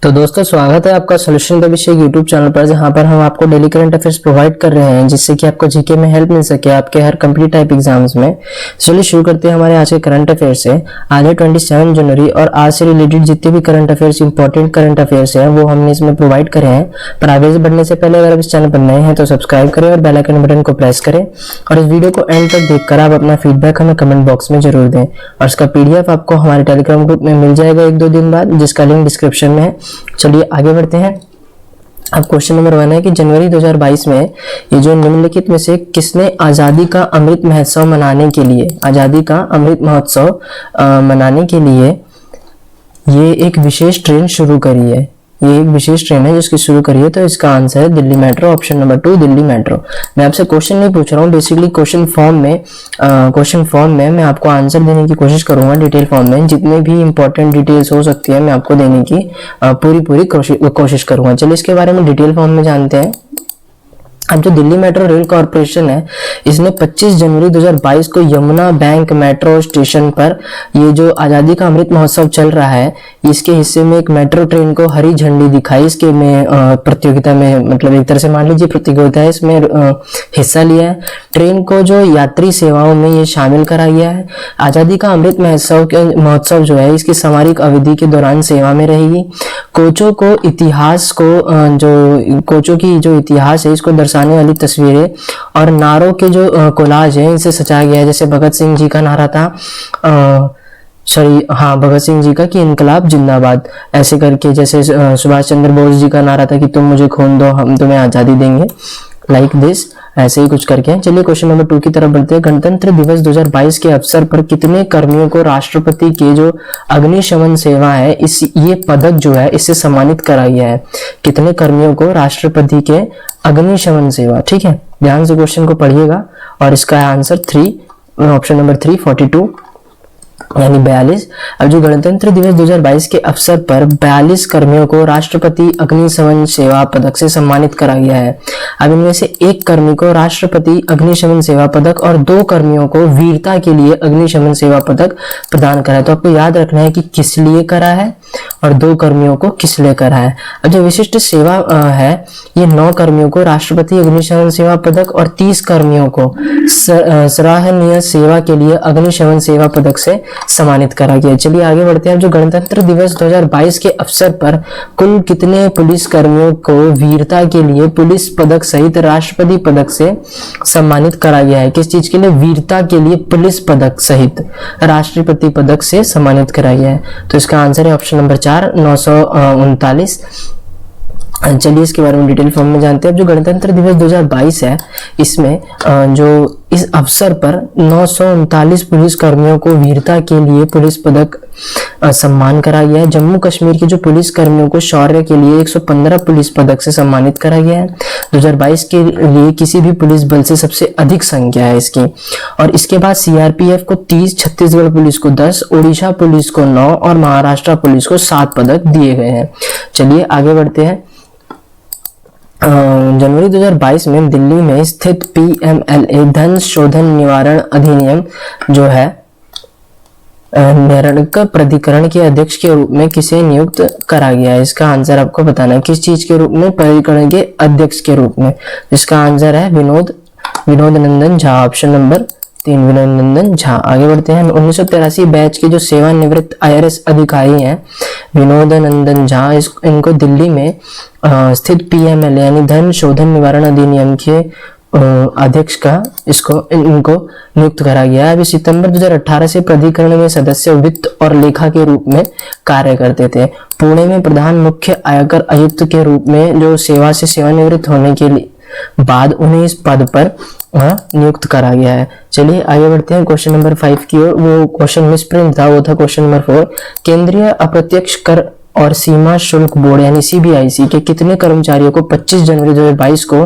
तो दोस्तों स्वागत है आपका सॉल्यूशन भविष्य यूट्यूब चैनल पर, जहां पर हम आपको डेली करंट अफेयर्स प्रोवाइड कर रहे हैं जिससे कि आपको जीके में हेल्प मिल सके आपके हर कंप्लीट टाइप एग्जाम्स में। चलिए शुरू करते हैं हमारे आज के करंट अफेयर्स से। आज है 27 जनवरी और आज से रिलेटेड जितने भी current affairs important current affairs हैं वो हमने इसमें प्रोवाइड करे हैं। पर आगे से बढ़ने से पहले अगर आप इस चैनल पर नए हैं तो सब्सक्राइब करें और बेल आइकन बटन को प्रेस करें और इस वीडियो को एंड तक देखकर आप अपना फीडबैक हमें कमेंट बॉक्स में जरूर दें। और इसका पीडीएफ आपको हमारे टेलीग्राम ग्रुप में मिल जाएगा 1-2 दिन बाद, जिसका लिंक डिस्क्रिप्शन में है। चलिए आगे बढ़ते हैं। अब क्वेश्चन नंबर 1 है कि जनवरी 2022 में ये जो निम्नलिखित में से किसने आजादी का अमृत महोत्सव मनाने के लिए मनाने के लिए ये एक विशेष ट्रेन शुरू करी है। ये एक विशेष ट्रेन है जिसकी शुरू करी है, तो इसका आंसर है Delhi metro, option number 2 Delhi metro. मैं आपसे क्वेश्चन नहीं पूछ रहा हूँ, बेसिकली क्वेश्चन फॉर्म में मैं आपको आंसर देने की कोशिश करूंगा। डिटेल फॉर्म में जितने भी इंपॉर्टेंट डिटेल्स हो सकती है मैं आपको देने की पूरी कोशिश करूंगा। चलिए इसके बारे में डिटेल फॉर्म में जानते हैं। अब जो दिल्ली मेट्रो रेल कॉर्पोरेशन है इसने 25 जनवरी 2022 को यमुना बैंक मेट्रो स्टेशन पर ये जो आजादी का अमृत महोत्सव चल रहा है इसके हिस्से में एक मेट्रो ट्रेन को हरी झंडी दिखाई। इसके में प्रतियोगिता में, मतलब एक तरह से मान लीजिए प्रतियोगिता है, इसमें हिस्सा लिया है। ट्रेन को जो यात्री सेवाओं में ये शामिल करा गया है। आजादी का अमृत महोत्सव जो है इसकी सामरिक अवधि के दौरान सेवा में रहेगी। कोचों की जो इतिहास है इसको दर्शाने वाली तस्वीरें और नारों के जो कोलाज है इनसे सजाया गया है। जैसे भगत सिंह जी का नारा था भगत सिंह जी का कि इनकलाब जिंदाबाद, ऐसे करके। जैसे सुभाष चंद्र बोस जी का नारा था कि तुम मुझे खून दो हम तुम्हें आजादी देंगे, लाइक दिस, ऐसे ही कुछ करके। चलिए क्वेश्चन नंबर 2 की तरफ बढ़ते हैं। गणतंत्र दिवस 2022 के अवसर पर कितने कर्मियों को राष्ट्रपति के जो अग्निशमन सेवा है ये पदक जो है इससे सम्मानित करा गया है? कितने कर्मियों को राष्ट्रपति के अग्निशमन सेवा, ठीक है, ध्यान से क्वेश्चन को पढ़िएगा। और इसका आंसर 3, ऑप्शन नंबर 3 42 यानी 42। अब जो गणतंत्र दिवस 2022 के अवसर पर 42 कर्मियों को राष्ट्रपति अग्निशमन सेवा पदक से सम्मानित करा गया है। अब इनमें से एक कर्मी को राष्ट्रपति अग्निशमन सेवा पदक और 2 कर्मियों को वीरता के लिए अग्निशमन सेवा पदक प्रदान करा है। तो आपको याद रखना है कि किस लिए करा है और 2 कर्मियों को किस लिए करा है। अब जो विशिष्ट सेवा है ये 9 कर्मियों को राष्ट्रपति अग्निशमन सेवा पदक और 30 कर्मियों को सराहनीय सेवा के लिए अग्निशमन सेवा पदक से सम्मानित करा गया। चलिए आगे बढ़ते हैं। जो गणतंत्र दिवस 2022 के अवसर पर कुल कितने पुलिस कर्मियों को वीरता के लिए पुलिस पदक सहित राष्ट्रपति पदक से सम्मानित करा गया है? किस चीज के लिए? वीरता के लिए पुलिस पदक सहित राष्ट्रपति पदक से सम्मानित करा गया है। तो इसका आंसर है ऑप्शन नंबर 4 939। चलिए इसके बारे में डिटेल फॉर्म में जानते हैं। अब जो गणतंत्र दिवस 2022 है इसमें जो इस अवसर पर 939 पुलिस कर्मियों को वीरता के लिए पुलिस पदक सम्मान करा गया है। जम्मू कश्मीर के जो पुलिस कर्मियों को शौर्य के लिए 115 पुलिस पदक से सम्मानित करा गया है। 2022 के लिए किसी भी पुलिस बल से सबसे अधिक संख्या है इसकी। और इसके बाद सीआरपीएफ को 30, छत्तीसगढ़ पुलिस को 10, ओडिशा पुलिस को 9 और महाराष्ट्र पुलिस को 7 पदक दिए गए हैं। चलिए आगे बढ़ते हैं। जनवरी 2022 में दिल्ली में स्थित पीएमएलए धन शोधन निवारण अधिनियम जो है न्यायिक प्राधिकरण के अध्यक्ष के रूप में किसे नियुक्त करा गया है? इसका आंसर आपको बताना है। किस चीज के रूप में? प्राधिकरण के अध्यक्ष के रूप में। जिसका आंसर है विनोद नंदन झा, ऑप्शन नंबर 3 विनोद नंदन झा। आगे बढ़ते हैं। 1983 बैच के जो सेवानिवृत्त आईआरएस अधिकारी हैं विनोद नंदन झा, इनको दिल्ली में स्थित पीएमएलए यानी धन शोधन निवारण अधिनियम के अध्यक्ष का इनको नियुक्त करा गया है। अभी सितंबर 2018 से प्राधिकरण में सदस्य वित्त और लेखा के रूप में कार्य करते थे। पुणे में प्रधान मुख्य आयकर आयुक्त के रूप में जो सेवा से सेवानिवृत्त होने के लिए बाद उन्हें इस पद पर नियुक्त करा गया है। चलिए आगे बढ़ते हैं क्वेश्चन नंबर 5 की ओर। वो क्वेश्चन मिसप्रिंट था, वो था क्वेश्चन नंबर 4। केंद्रीय अप्रत्यक्ष कर और सीमा शुल्क बोर्ड यानी सीबीआईसी के कितने कर्मचारियों को 25 जनवरी 2022 को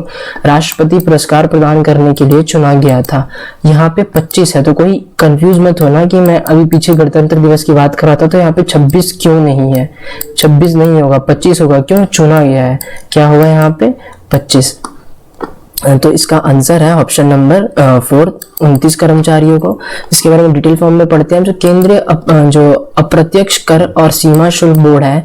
राष्ट्रपति पुरस्कार प्रदान करने के लिए चुना गया था? यहाँ पे 25 है, तो कोई कंफ्यूज मत होना कि मैं अभी पीछे गणतंत्र दिवस की बात कर रहा था तो यहाँ पे 26 क्यों नहीं है। 26 नहीं होगा, 25 होगा। क्यों? चुना गया है। क्या होगा यहाँ पे? 25। तो इसका आंसर है ऑप्शन नंबर 4, 29 कर्मचारियों को। इसके बारे में डिटेल फॉर्म में पढ़ते हैं। जो केंद्रीय जो अप्रत्यक्ष कर और सीमा शुल्क बोर्ड है,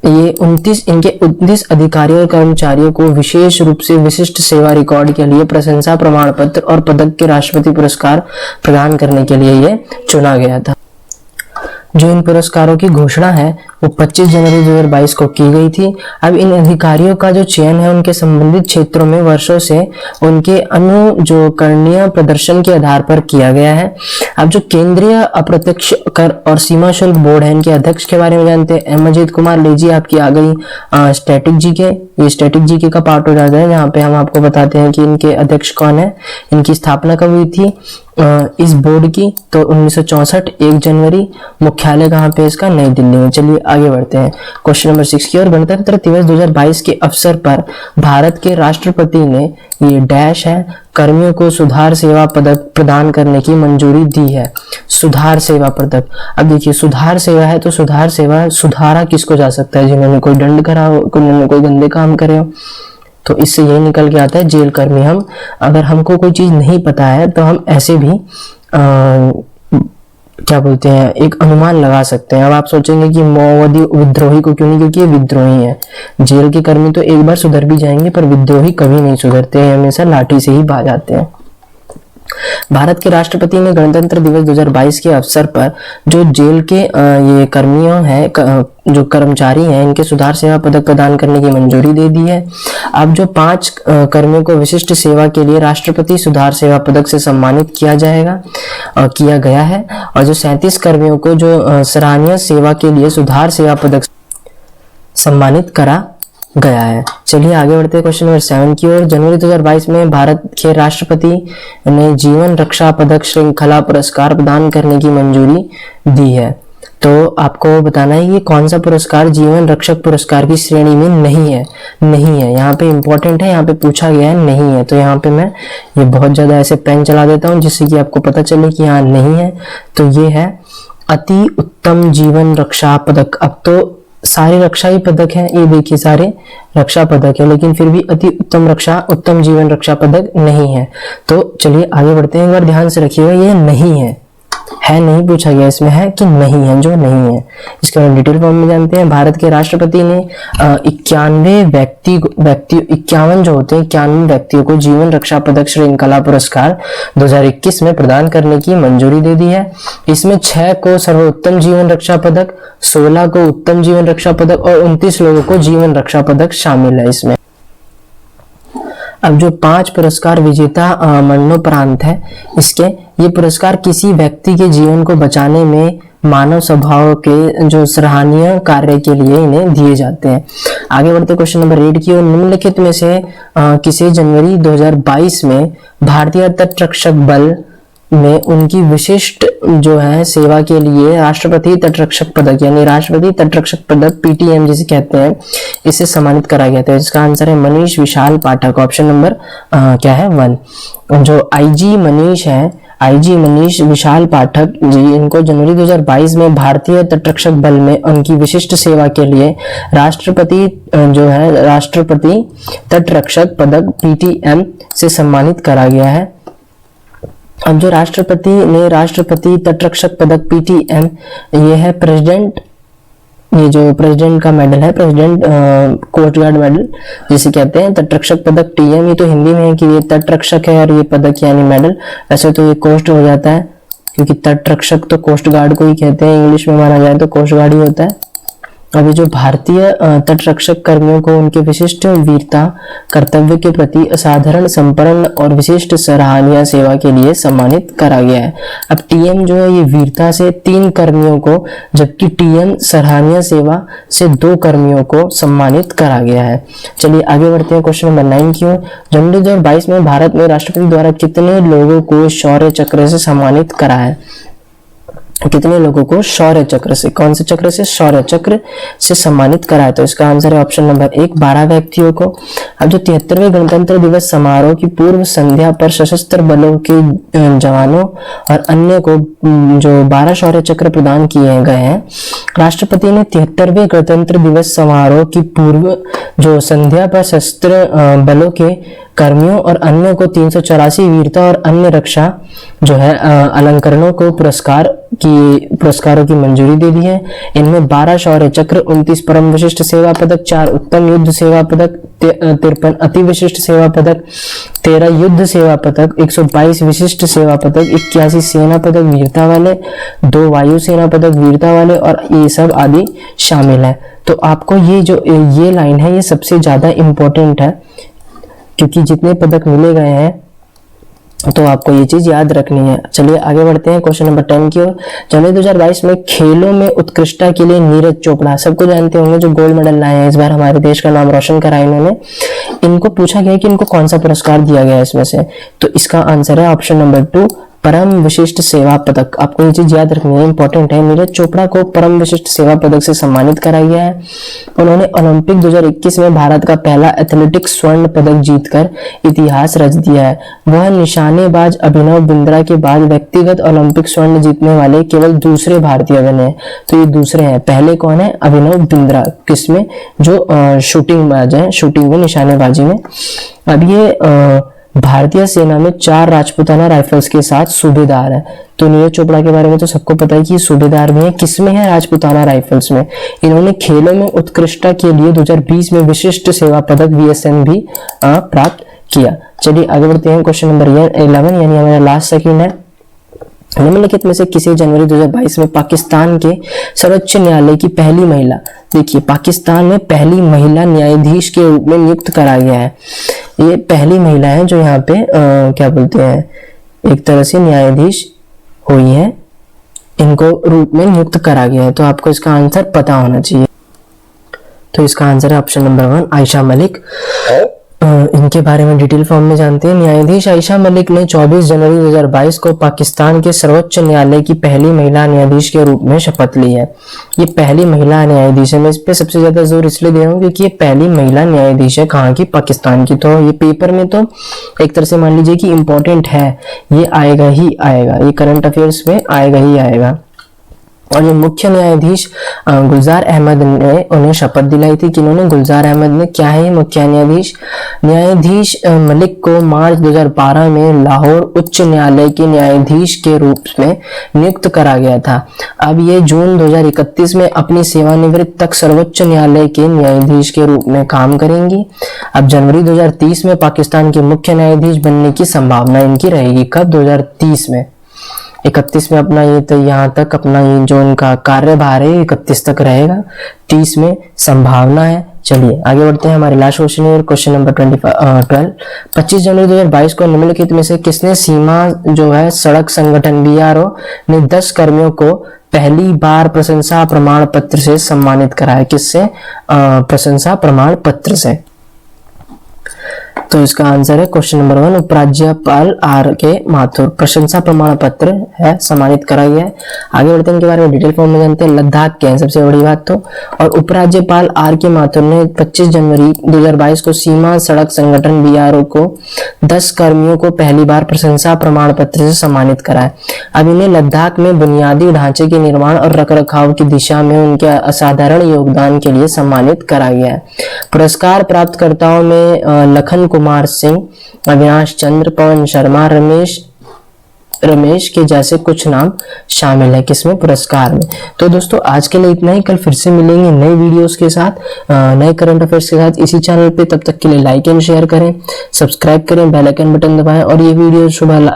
ये 29 अधिकारियों और कर्मचारियों को विशेष रूप से विशिष्ट सेवा रिकॉर्ड के लिए प्रशंसा प्रमाण पत्र और पदक के राष्ट्रपति पुरस्कार प्रदान करने के लिए ये चुना गया था। जो इन पुरस्कारों की घोषणा है वो 25 जनवरी 2022 को की गई थी। अब इन अधिकारियों का जो चयन है उनके संबंधित क्षेत्रों में वर्षों से उनके अनुकरणीय प्रदर्शन के आधार पर किया गया है। अब जो केंद्रीय अप्रत्यक्ष कर और सीमा शुल्क बोर्ड है, इनके अध्यक्ष के बारे में जानते हैं। एम अजीत कुमार लेजी आपकी आ गई स्टैटिक जीके, ये स्टैटिक जीके का पार्ट हो जाता है जहाँ पे हम आपको बताते हैं कि इनके अध्यक्ष कौन है, इनकी स्थापना कब हुई थी इस बोर्ड की, तो 1964 1 जनवरी। मुख्यालय कहाँ पे इसका, नई दिल्ली में। चलिए आगे बढ़ते हैं क्वेश्चन नंबर 6 की ओर। गणतंत्र दिवस 2022 के अवसर पर भारत के राष्ट्रपति ने ये डैश है कर्मियों को सुधार सेवा पदक प्रदान करने की मंजूरी दी है। सुधार सेवा पदक, अब देखिए सुधार सेवा है तो सुधार सेवा सुधारा किसको जा सकता है, जिन्होंने कोई दंड करा हो, जिन्होंने कोई गंदे काम करे हो, तो इससे यही निकल के आता है जेल कर्मी। हम अगर हमको कोई चीज नहीं पता है तो हम ऐसे भी क्या बोलते हैं, एक अनुमान लगा सकते हैं। अब आप सोचेंगे कि माओवादी विद्रोही को क्यों नहीं, क्योंकि ये विद्रोही है। जेल के कर्मी तो एक बार सुधर भी जाएंगे पर विद्रोही कभी नहीं सुधरते हैं, हमेशा लाठी से ही बाज आते हैं। भारत के राष्ट्रपति ने गणतंत्र दिवस 2022 के अवसर पर जो जेल के ये कर्मियों हैं, जो कर्मचारी हैं, इनके सुधार सेवा पदक प्रदान करने की मंजूरी दे दी है। अब जो 5 कर्मियों को विशिष्ट सेवा के लिए राष्ट्रपति सुधार सेवा पदक से सम्मानित किया गया है और जो 37 कर्मियों को जो सराहनीय सेवा के लिए सुधार सेवा पदक सम्मानित करा गया है। चलिए आगे बढ़ते हैं क्वेश्चन नंबर 7 की ओर। जनवरी 2022 में भारत के राष्ट्रपति ने जीवन रक्षा पदक श्रृंखला पुरस्कार प्रदान करने की मंजूरी दी है। तो आपको बताना है ये कौन सा पुरस्कार जीवन रक्षक पुरस्कार की श्रेणी में नहीं है। यहाँ पे इंपॉर्टेंट है, यहाँ पे पूछा गया है नहीं है, तो यहाँ पे मैं ये बहुत ज्यादा ऐसे पेन चला देता हूँ जिससे कि आपको पता चले कि यहाँ नहीं है। तो ये है अति उत्तम जीवन रक्षा पदक। अब तो सारे रक्षा ही पदक हैं, ये देखिए सारे रक्षा पदक है, लेकिन फिर भी अति उत्तम जीवन रक्षा पदक नहीं है। तो चलिए आगे बढ़ते हैं। एक बार ध्यान से रखिएगा, ये नहीं है नहीं पूछा गया, इसमें है कि नहीं है, जो नहीं है। इसके बाद डिटेल फॉर्म में जानते हैं। भारत के राष्ट्रपति ने 51 व्यक्तियों को जीवन रक्षा पदक श्रृंखला पुरस्कार 2021 में प्रदान करने की मंजूरी दे दी है। इसमें 6 को सर्वोत्तम जीवन रक्षा पदक, 16 को उत्तम जीवन रक्षा पदक और 29 लोगों को जीवन रक्षा पदक शामिल है इसमें। अब जो 5 पुरस्कार विजेता मरणोपरांत है इसके, ये पुरस्कार किसी व्यक्ति के जीवन को बचाने में मानव स्वभाव के जो सराहनीय कार्य के लिए इन्हें दिए जाते हैं। आगे बढ़ते क्वेश्चन नंबर 8 की ओर। निम्नलिखित में से किसे जनवरी 2022 में भारतीय तटरक्षक बल में उनकी विशिष्ट जो है सेवा के लिए राष्ट्रपति तटरक्षक पदक यानी राष्ट्रपति तटरक्षक पदक पीटीएम जिसे कहते हैं, इसे सम्मानित करा गया था। इसका आंसर है मनीष विशाल पाठक, ऑप्शन नंबर क्या है 1। जो आईजी मनीष विशाल पाठक जी, इनको जनवरी 2022 में भारतीय तटरक्षक बल में उनकी विशिष्ट सेवा के लिए राष्ट्रपति तटरक्षक पदक पीटीएम से सम्मानित करा गया है। अब जो राष्ट्रपति तटरक्षक पदक पीटीएम, ये है प्रेसिडेंट, ये जो प्रेसिडेंट का मेडल है, प्रेसिडेंट कोस्ट गार्ड मेडल जिसे कहते हैं। तटरक्षक पदक टीएम, ये तो हिंदी में है कि ये तटरक्षक है और ये पदक यानी मेडल, वैसे तो ये कोस्ट हो जाता है क्योंकि तटरक्षक तो कोस्ट गार्ड को ही कहते हैं, इंग्लिश में माना जाए तो कोस्ट गार्ड ही होता है। अभी जो भारतीय तटरक्षक कर्मियों को उनके विशिष्ट वीरता, कर्तव्य के प्रति असाधारण समर्पण और विशिष्ट सराहनीय सेवा के लिए सम्मानित करा गया है। अब टीएम जो है ये वीरता से 3 कर्मियों को, जबकि टीएम सराहनीय सेवा से 2 कर्मियों को सम्मानित करा गया है। चलिए आगे बढ़ते हैं क्वेश्चन नंबर 9 की ओर। जनवरी 2022 में भारत में राष्ट्रपति द्वारा कितने लोगों को शौर्य चक्र से सम्मानित करा है? कितने लोगों को शौर्य चक्र से, कौन से चक्र से, शौर्य चक्र से सम्मानित कराया? तो इसका आंसर है ऑप्शन नंबर 1, 12 व्यक्तियों को। अब जो 73वें गणतंत्र दिवस समारोह की पूर्व संध्या पर सशस्त्र बलों के जवानों और अन्य को जो 12 शौर्य चक्र प्रदान किए गए हैं, राष्ट्रपति ने 73वें गणतंत्र दिवस समारोह की पूर्व जो संध्या पर सशस्त्र बलों के कर्मियों और अन्य को 384 वीरता और अन्य रक्षा जो है अलंकरणों को पुरस्कारों की मंजूरी दे दी है। इनमें 12 शौर्य चक्र, 29 परम विशिष्ट सेवा पदक, 4 उत्तम युद्ध सेवा पदक, 53 अति विशिष्ट सेवा पदक, 13 युद्ध सेवा पदक, 122 विशिष्ट सेवा पदक, 81 सेना पदक वीरता वाले, 2 वायु सेना पदक वीरता वाले और ये सब आदि शामिल है। तो आपको ये लाइन है, ये सबसे ज्यादा इंपॉर्टेंट है, क्योंकि जितने पदक मिले गए हैं तो आपको ये चीज याद रखनी है। चलिए आगे बढ़ते हैं क्वेश्चन नंबर 10 की ओर। जनवरी 2022 में खेलों में उत्कृष्टता के लिए नीरज चोपड़ा, सबको जानते होंगे, जो गोल्ड मेडल लाए हैं, इस बार हमारे देश का नाम रोशन करा इन्होंने। इनको पूछा गया कि इनको कौन सा पुरस्कार दिया गया है इसमें से, तो इसका आंसर है ऑप्शन नंबर 2, परम विशिष्ट सेवा पदक। आपको ये चीज याद रखनी है, इंपॉर्टेंट है। नीरज चोपड़ा को परम विशिष्ट सेवा पदक से सम्मानित करा गया है। उन्होंने ओलंपिक 2021 में भारत का पहला एथलेटिक्स स्वर्ण पदक जीतकर इतिहास रच दिया है। वह निशानेबाज अभिनव बिंद्रा के बाद व्यक्तिगत ओलंपिक स्वर्ण जीतने वाले केवल दूसरे भारतीय बने हैं। तो ये दूसरे हैं, पहले कौन है? अभिनव बिंद्रा। किसमें? जो शूटिंगबाज है, शूटिंग में, निशानेबाजी में। अब ये भारतीय सेना में 4 राजपूताना राइफल्स के साथ सूबेदार है। तो नीरज चोपड़ा के बारे में तो सबको पता है कि सूबेदार भी है। किसमें है? राजपूताना राइफल्स में। इन्होंने खेलों में उत्कृष्टता के लिए 2020 में विशिष्ट सेवा पदक VSN भी प्राप्त किया। चलिए आगे बढ़ते हैं क्वेश्चन नंबर 11, यानी हमारा लास्ट सेकंड है। निम्नलिखित में से किसे जनवरी 2022 में पाकिस्तान के सर्वोच्च न्यायालय की पहली महिला, देखिए पाकिस्तान में पहली महिला न्यायाधीश के रूप में नियुक्त करा गया है। ये पहली महिला है जो यहाँ पे क्या बोलते हैं, एक तरह से न्यायाधीश हुई है, इनको रूप में नियुक्त करा गया है। तो आपको इसका आंसर पता होना चाहिए। तो इसका आंसर है ऑप्शन नंबर 1, आयशा मलिक। इनके बारे में डिटेल फॉर्म में जानते हैं। न्यायाधीश आयशा मलिक ने 24 जनवरी 2022 को पाकिस्तान के सर्वोच्च न्यायालय की पहली महिला न्यायाधीश के रूप में शपथ ली है। ये पहली महिला न्यायाधीश है। मैं इस पे सबसे ज्यादा जोर इसलिए दे रहा हूँ क्योंकि ये पहली महिला न्यायाधीश है। कहाँ की? पाकिस्तान की। तो ये पेपर में तो एक तरह से मान लीजिए कि इम्पोर्टेंट है, ये आएगा ही आएगा, ये करंट अफेयर्स में आएगा ही आएगा। और जो मुख्य न्यायाधीश गुलजार अहमद ने उन्हें शपथ दिलाई थी। किन्होंने? गुलजार अहमद ने। क्या है मुख्य न्यायाधीश? न्यायाधीश मलिक को मार्च 2012 में लाहौर उच्च न्यायालय के न्यायाधीश के रूप में नियुक्त करा गया था। अब ये जून 2031 में अपनी सेवानिवृत्ति तक सर्वोच्च न्यायालय के न्यायाधीश के रूप में काम करेंगी। अब जनवरी 2030 में पाकिस्तान के मुख्य न्यायाधीश बनने की संभावना इनकी रहेगी। कब? 2030 में। 31 में अपना ये तो यहाँ तक अपना ये जो उनका कार्यभार है 31 तक रहेगा, 30 में संभावना है। चलिए आगे बढ़ते हैं हमारे लास्ट क्वेश्चन है, क्वेश्चन नंबर 12। 25 जनवरी 2022 को निम्नलिखित में से किसने सीमा जो है सड़क संगठन BRO ने 10 कर्मियों को पहली बार प्रशंसा प्रमाण पत्र से सम्मानित कराया? किससे? प्रशंसा प्रमाण पत्र से। तो इसका आंसर है क्वेश्चन नंबर 1, उपराज्यपाल RK माथुर। प्रशंसा प्रमाण पत्र है, सम्मानित करा गया है। आगे बढ़ते हैं इनके बारे में डिटेल फॉर्म में जानते हैं। लद्दाख के हैं सबसे बड़ी बात तो। और उपराज्यपाल RK माथुर ने 25 जनवरी 2022 को सीमा सड़क संगठन BRO को 10 कर्मियों को पहली बार प्रशंसा प्रमाण पत्र से सम्मानित कराया। अब इन्हें लद्दाख में बुनियादी ढांचे के निर्माण और रखरखाव की दिशा में उनके असाधारण योगदान के लिए सम्मानित करा गया है। पुरस्कार प्राप्तकर्ताओं में लखन कुमार सिंह, अविनाश चंद्र, पवन शर्मा, रमेश के जैसे कुछ नाम शामिल है। किसमें? पुरस्कार में। तो दोस्तों आज के लिए इतना ही। कल फिर से मिलेंगे नए वीडियोस के साथ, नए करंट अफेयर्स के साथ इसी चैनल पे। तब तक के लिए लाइक एंड शेयर करें, सब्सक्राइब करें, बेल आइकन बटन दबाएं। और ये वीडियो सुबह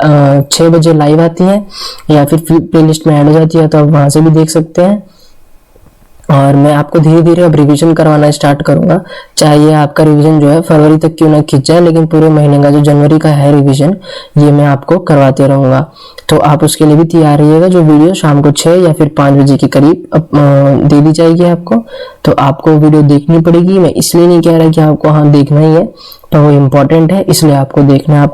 6 बजे लाइव आती है या फिर प्लेलिस्ट में ऐड हो जाती है, तो आप वहां से भी देख सकते हैं। और मैं आपको धीरे धीरे अब रिवीजन करवाना स्टार्ट करूंगा। चाहे ये आपका रिवीजन जो है फरवरी तक क्यों ना खिंच जाए, लेकिन पूरे महीने का जो जनवरी का है रिवीजन, ये मैं आपको करवाते रहूंगा। तो आप उसके लिए भी तैयार रहिएगा। जो वीडियो शाम को 6 या फिर 5 बजे के करीब दे दी जाएगी आपको, तो आपको वीडियो देखनी पड़ेगी। मैं इसलिए नहीं कह रहा कि आपको हाँ देखना ही है, तो वो इम्पोर्टेंट है इसलिए आपको देखना है। आपका